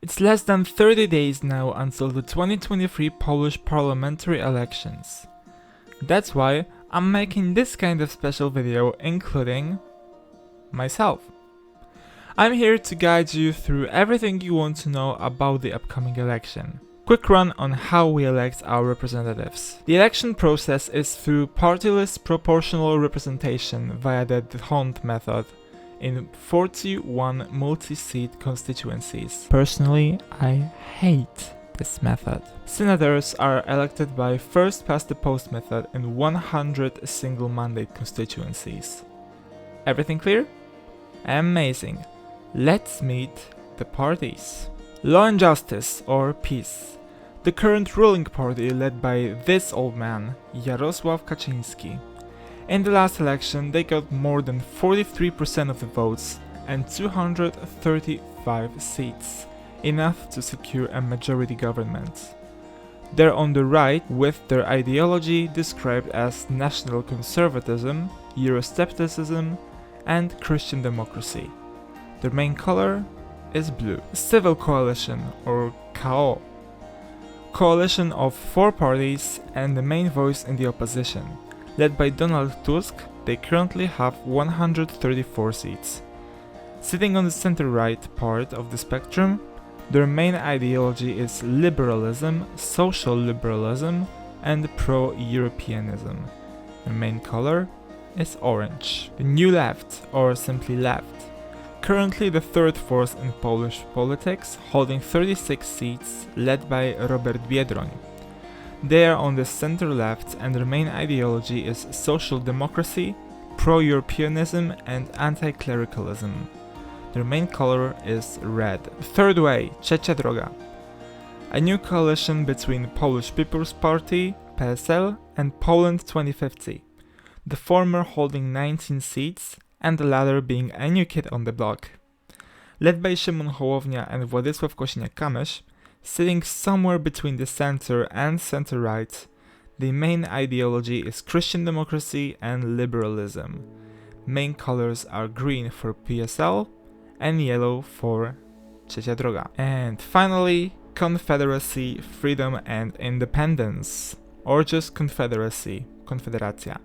It's less than 30 days now until the 2023 Polish parliamentary elections. That's why I'm making this kind of special video including myself. I'm here to guide you through everything you want to know about the upcoming election. Quick run on how we elect our representatives. The election process is through partyless proportional representation via the D'Hondt method in 41 multi-seat constituencies. Personally, I hate this method. Senators are elected by first-past-the-post method in 100 single-mandate constituencies. Everything clear? Amazing. Let's meet the parties. Law and Justice, or PiS. The current ruling party led by this old man, Jarosław Kaczyński. In the last election, they got more than 43% of the votes and 235 seats, enough to secure a majority government. They're on the right with their ideology described as national conservatism, Euroscepticism, and Christian democracy. Their main color is blue. Civil Coalition, or KO. Coalition of 4 parties and the main voice in the opposition. Led by Donald Tusk, they currently have 134 seats. Sitting on the center-right part of the spectrum, their main ideology is liberalism, social liberalism, and pro-Europeanism. Their main color is orange. The New Left, or simply Left. Currently the third force in Polish politics, holding 36 seats, led by Robert Biedroń. They are on the center-left and their main ideology is social democracy, pro-Europeanism and anti-clericalism. Their main color is red. Third Way, Trzecia Droga. A new coalition between Polish People's Party, PSL, and Poland 2050. The former holding 19 seats and the latter being a new kid on the block. Led by Szymon Hołownia and Władysław Kosiniak-Kamysz, sitting somewhere between the center and center-right, the main ideology is Christian democracy and liberalism. Main colors are green for PSL and yellow for Trzecia Droga. And finally, Confederacy, Freedom and Independence, or just Confederacy, Konfederacja.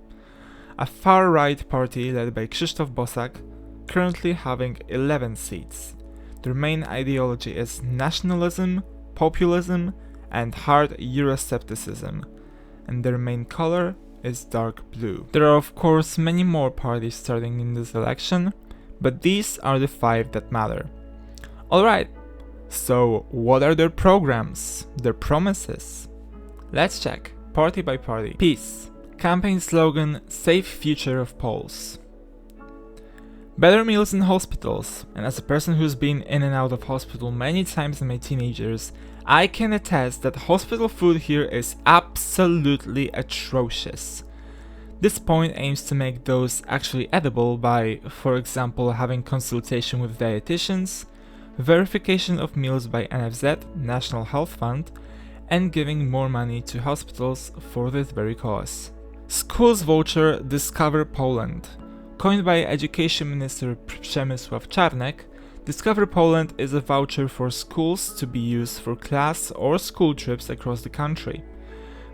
A far-right party led by Krzysztof Bosak, currently having 11 seats. Their main ideology is nationalism, populism, and hard Euroscepticism, and their main color is dark blue. There are of course many more parties starting in this election, but these are the 5 that matter. Alright, so what are their programs, their promises? Let's check, party by party. PiS. Campaign slogan, Safe Future of Poles. Better meals in hospitals, and as a person who's been in and out of hospital many times in my teenagers, I can attest that hospital food here is absolutely atrocious. This point aims to make those actually edible by, for example, having consultation with dietitians, verification of meals by NFZ, National Health Fund, and giving more money to hospitals for this very cause. Schools voucher Discover Poland. Coined by Education Minister Przemysław Czarnek, Discover Poland is a voucher for schools to be used for class or school trips across the country.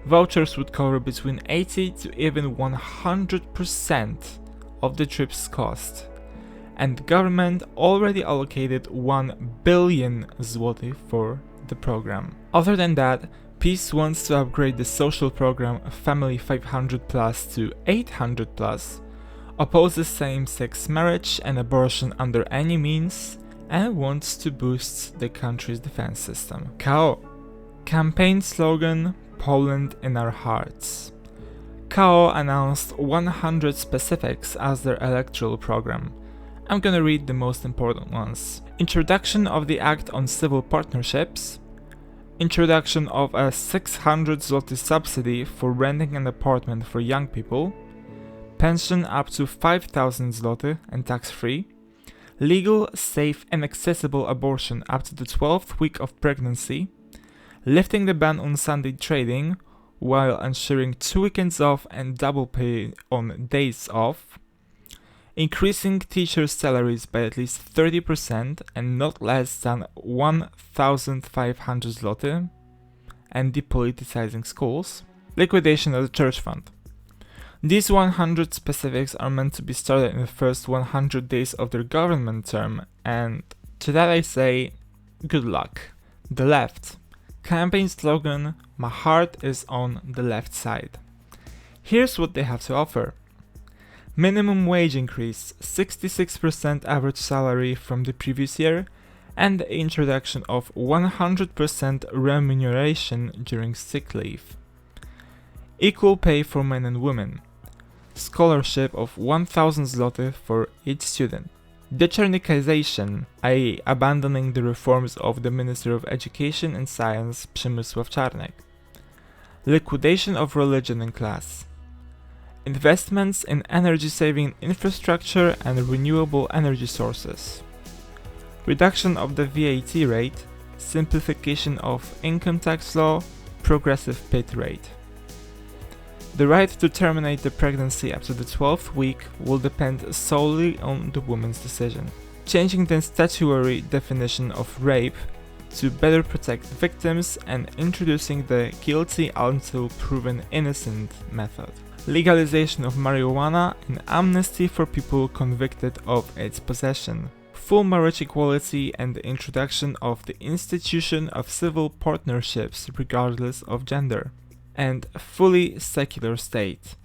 Vouchers would cover between 80 to even 100% of the trip's cost. And the government already allocated 1 billion zloty for the program. Other than that, PiS wants to upgrade the social program Family 500+ to 800+, opposes same-sex marriage and abortion under any means, and wants to boost the country's defense system. KO. Campaign slogan, Poland in our hearts. KO announced 100 specifics as their electoral program. I'm gonna read the most important ones. Introduction of the Act on Civil Partnerships. Introduction of a 600 zloty subsidy for renting an apartment for young people. Pension up to 5,000 zloty and tax-free. Legal, safe and accessible abortion up to the 12th week of pregnancy. Lifting the ban on Sunday trading while ensuring 2 weekends off and double pay on days off. increasing teachers' salaries by at least 30% and not less than 1,500 zloty, and depoliticizing schools, liquidation of the church fund. These 100 specifics are meant to be started in the first 100 days of their government term, and to that I say, good luck. The left. Campaign slogan, "My heart is on the left side." Here's what they have to offer. Minimum wage increase, 66% average salary from the previous year, and the introduction of 100% remuneration during sick leave. Equal pay for men and women. Scholarship of 1000 zloty for each student. Deczernikization, i.e. abandoning the reforms of the Minister of Education and Science Przemysław Czarnek. Liquidation of religion and class. Investments in energy-saving infrastructure and renewable energy sources. Reduction of the VAT rate, simplification of income tax law, progressive PIT rate. The right to terminate the pregnancy up to the 12th week will depend solely on the woman's decision. Changing the statutory definition of rape to better protect victims and introducing the guilty until proven innocent method. Legalization of marijuana and amnesty for people convicted of its possession. Full marriage equality and the introduction of the institution of civil partnerships regardless of gender. And a fully secular state,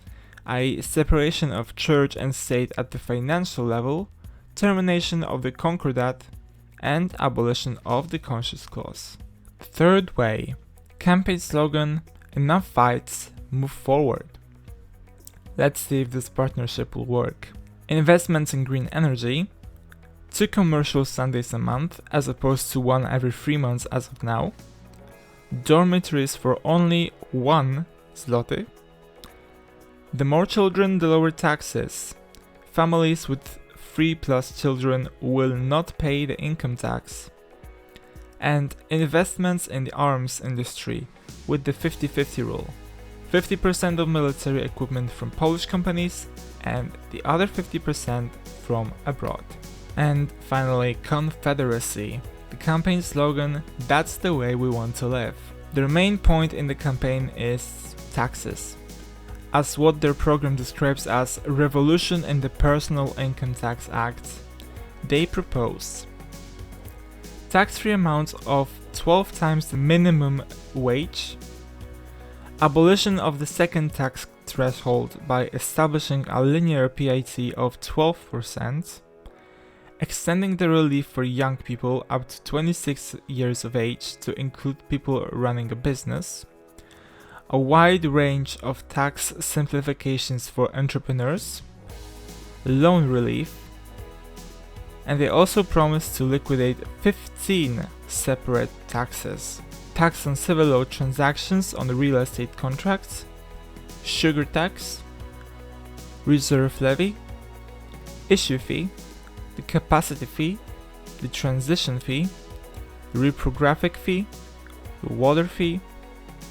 i.e. separation of church and state at the financial level, termination of the concordat, and abolition of the conscience clause. Third way. Campaign slogan, "Enough fights, move forward." Let's see if this partnership will work. Investments in green energy, 2 commercial Sundays a month as opposed to 1 every 3 months as of now. Dormitories for only 1 zloty. The more children, the lower taxes. Families with 3+ children will not pay the income tax. And investments in the arms industry with the 50-50 rule. 50% of military equipment from Polish companies and the other 50% from abroad. And finally, Confederacy. The campaign slogan, "That's the way we want to live." Their main point in the campaign is taxes, as what their program describes as revolution in the Personal Income Tax Act. They propose tax-free amounts of 12 times the minimum wage, abolition of the second tax threshold by establishing a linear PIT of 12%, extending the relief for young people up to 26 years of age to include people running a business, a wide range of tax simplifications for entrepreneurs, loan relief, and they also promise to liquidate 15 separate taxes: tax on civil law transactions on real estate contracts, sugar tax, reserve levy, issue fee, the capacity fee, the transition fee, the reprographic fee, the water fee,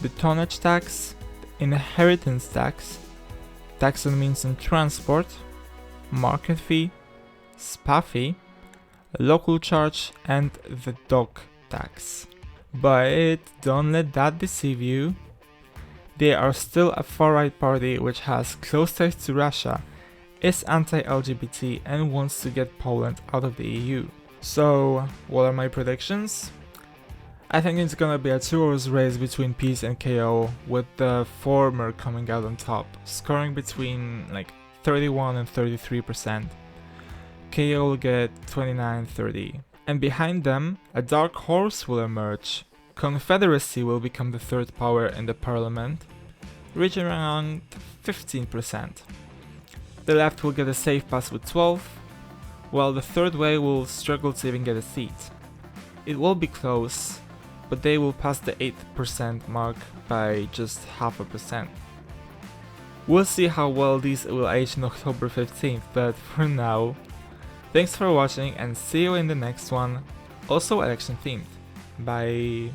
the tonnage tax, the inheritance tax, tax on means and transport, market fee, spa fee, local charge, and the dog tax. But don't let that deceive you. They are still a far-right party which has close ties to Russia, is anti-LGBT and wants to get Poland out of the EU. So, what are my predictions? I think it's gonna be a 2-horse race between PiS and KO, with the former coming out on top, scoring between like 31 and 33%. KO will get 29-30. And behind them, a dark horse will emerge. Confederacy will become the third power in the parliament, reaching around 15%. The left will get a safe pass with 12, while the third way will struggle to even get a seat. It will be close, but they will pass the 8% mark by just 0.5%. We'll see how well these will age on October 15th, but for now, thanks for watching and see you in the next one, also election themed. Bye.